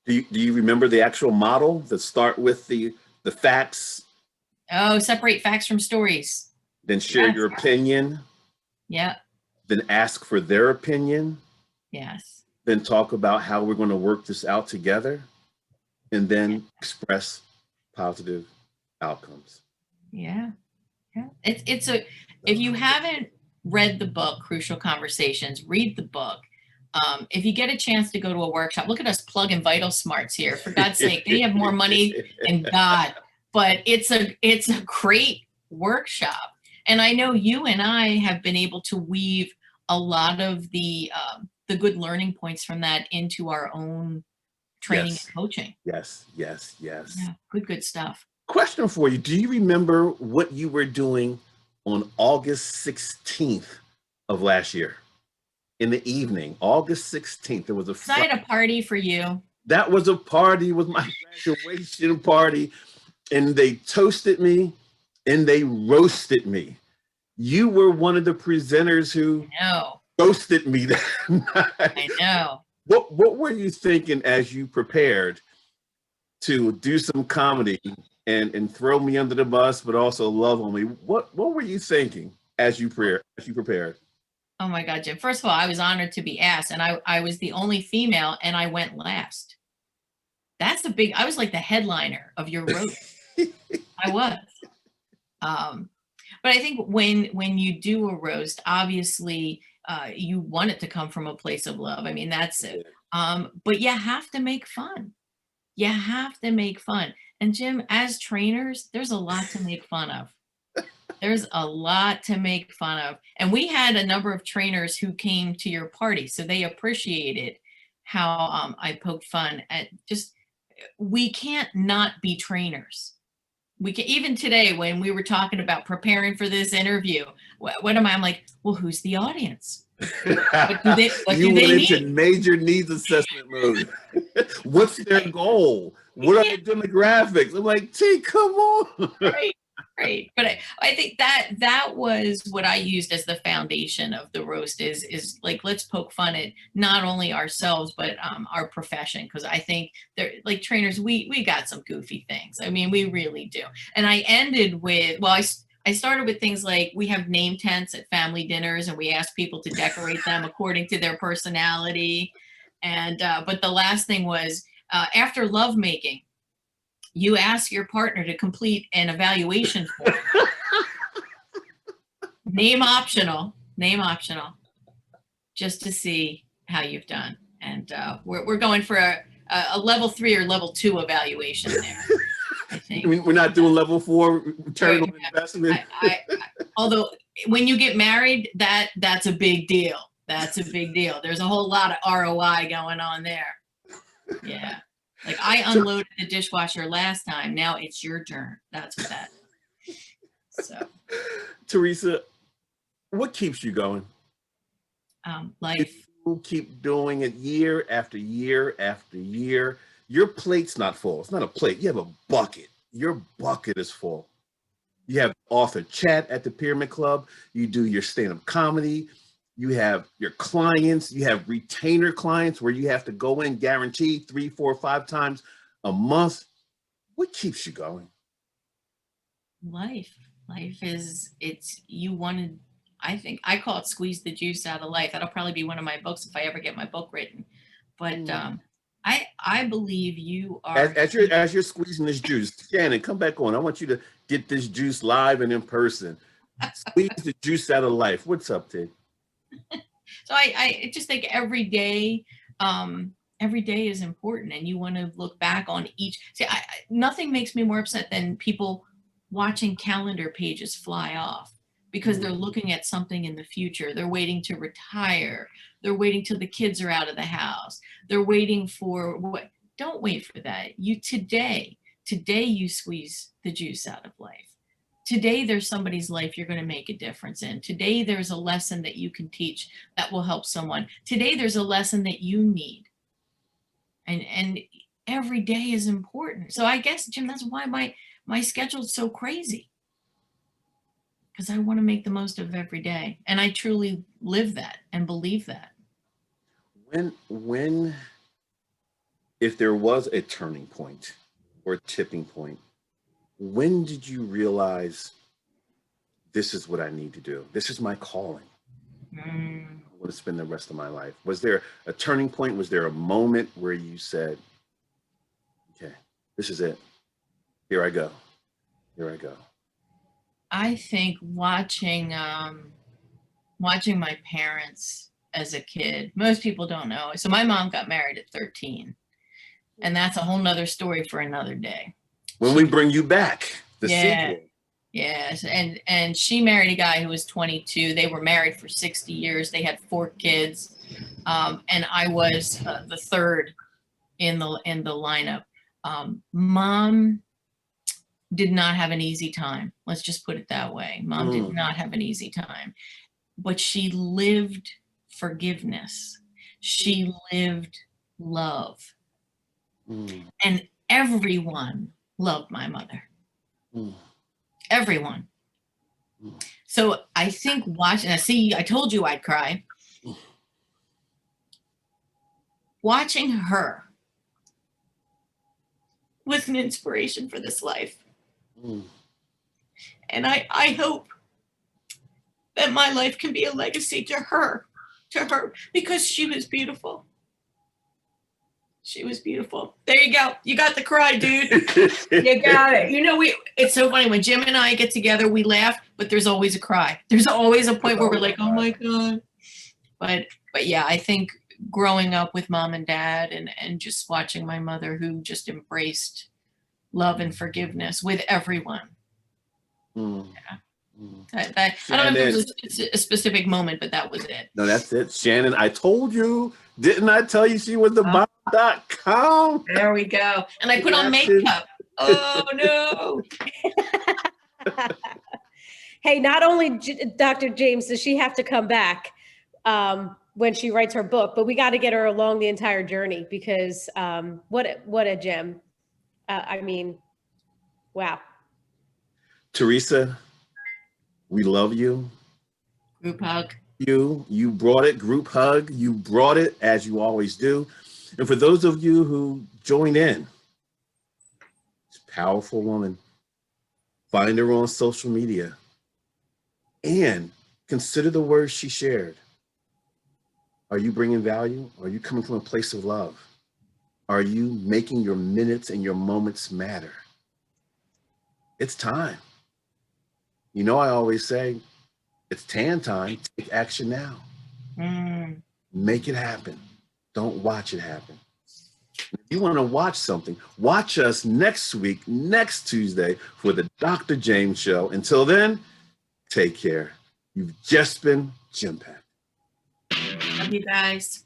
Do you remember the actual model that start with the facts? Oh, separate facts from stories. Then share Yes. your opinion. Yeah. Then ask for their opinion. Yes. Then talk about how we're going to work this out together. And then express positive outcomes. Yeah. Yeah. If you haven't read the book, Crucial Conversations, read the book. If you get a chance to go to a workshop, look at us plugging Vital Smarts here. For God's sake, they have more money than God. But it's a great workshop. And I know you and I have been able to weave a lot of the good learning points from that into our own training and coaching. Yes. Yeah, good stuff. Question for you. Do you remember what you were doing on August 16th of last year? In the evening, August 16th, there was a I had a party for you. That was a party, was my graduation party. And they toasted me and they roasted me. You were one of the presenters who roasted me that night. I know. What were you thinking as you prepared to do some comedy and throw me under the bus, but also love on me? What were you thinking as you prepared? Oh my God, Jim. First of all, I was honored to be asked, and I was the only female, and I went last. I was like the headliner of your roast. I was. But I think when you do a roast, obviously you want it to come from a place of love. I mean, that's it. But you have to make fun. You have to make fun. And Jim, as trainers, there's a lot to make fun of. There's a lot to make fun of. And we had a number of trainers who came to your party, so they appreciated how I poked fun at we can't not be trainers. We can, even today when we were talking about preparing for this interview, I'm like, well, who's the audience? What do they went into need? Major needs assessment mode. What's their goal? What are the demographics? I'm like, T, come on. Right. But I think that was what I used as the foundation of the roast is like, let's poke fun at not only ourselves, but our profession. Because I think they're like trainers, we got some goofy things. I mean, we really do. And I ended with, I started with things like we have name tents at family dinners and we ask people to decorate them according to their personality. And, but the last thing was after lovemaking, you ask your partner to complete an evaluation form. Name optional, just to see how you've done. And we're going for a level 3 or level 2 evaluation there, I think. We're not doing level 4 return on investment. Although when you get married, that's a big deal. That's a big deal. There's a whole lot of ROI going on there. Yeah. Like I unloaded the dishwasher last time. Now it's your turn. That's what that is. So, Theresa, what keeps you going? Life. you keep doing it year after year after year, your plate's not full. It's not a plate. You have a bucket. Your bucket is full. You have author chat at the Pyramid Club. You do your stand-up comedy. You have your clients. You have retainer clients where you have to go in guaranteed 3, 4, 5 times a month. What keeps you going? Life is, I think I call it squeeze the juice out of life. That'll probably be one of my books if I ever get my book written. But I believe you are, as you're squeezing this juice, Shannon, come back on. I want you to get this juice live and in person. Squeeze the juice out of life. What's up, Tig? So I just think every day is important, and you want to look back on each. See, nothing makes me more upset than people watching calendar pages fly off because they're looking at something in the future. They're waiting to retire. They're waiting till the kids are out of the house. They're waiting for what? Don't wait for that. Today you squeeze the juice out of life. Today there's somebody's life you're going to make a difference in. Today there's a lesson that you can teach that will help someone. Today there's a lesson that you need. And every day is important. So I guess, Jim, that's why my schedule's so crazy. Because I want to make the most of every day. And I truly live that and believe that. If there was a turning point or a tipping point, when did you realize this is what I need to do? This is my calling. I want to spend the rest of my life. Was there a turning point? Was there a moment where you said, okay, this is it. Here I go. Here I go. I think watching my parents as a kid, most people don't know. So my mom got married at 13, and that's a whole nother story for another day. When we bring you back, the sequel. Yes, and she married a guy who was 22. They were married for 60 years. They had 4 kids, and I was the third in the lineup. Mom did not have an easy time. Let's just put it that way. Mom did not have an easy time, but she lived forgiveness. She lived love, and everyone loved my mother. Everyone. So I think watching, I told you I'd cry. Watching her was an inspiration for this life. And I hope that my life can be a legacy to her, because she was beautiful. She was beautiful. There you go. You got the cry, dude. You got it. You know, it's so funny when Jim and I get together, we laugh, but there's always a cry. There's always a point where we're like, oh my God. But yeah, I think growing up with mom and dad and just watching my mother, who just embraced love and forgiveness with everyone. Yeah. I don't know if it was a specific moment, but that was it. No, that's it. Shannon, I told you. Didn't I tell you she was the bomb.com? There we go. And I put on makeup. Oh, no. Hey, not only Dr. James does she have to come back when she writes her book, but we got to get her along the entire journey, because what a gem. I mean, wow. Theresa, we love you. Group hug. You brought it, group hug. You brought it, as you always do. And for those of you who joined in, this powerful woman, find her on social media and consider the words she shared. Are you bringing value? Are you coming from a place of love? Are you making your minutes and your moments matter? It's time. You know, I always say, it's tan time. Take action now. Make it happen. Don't watch it happen. If you want to watch something, watch us next week, next Tuesday, for the Dr. James Show. Until then, take care. You've just been Jim Pack. Love you guys.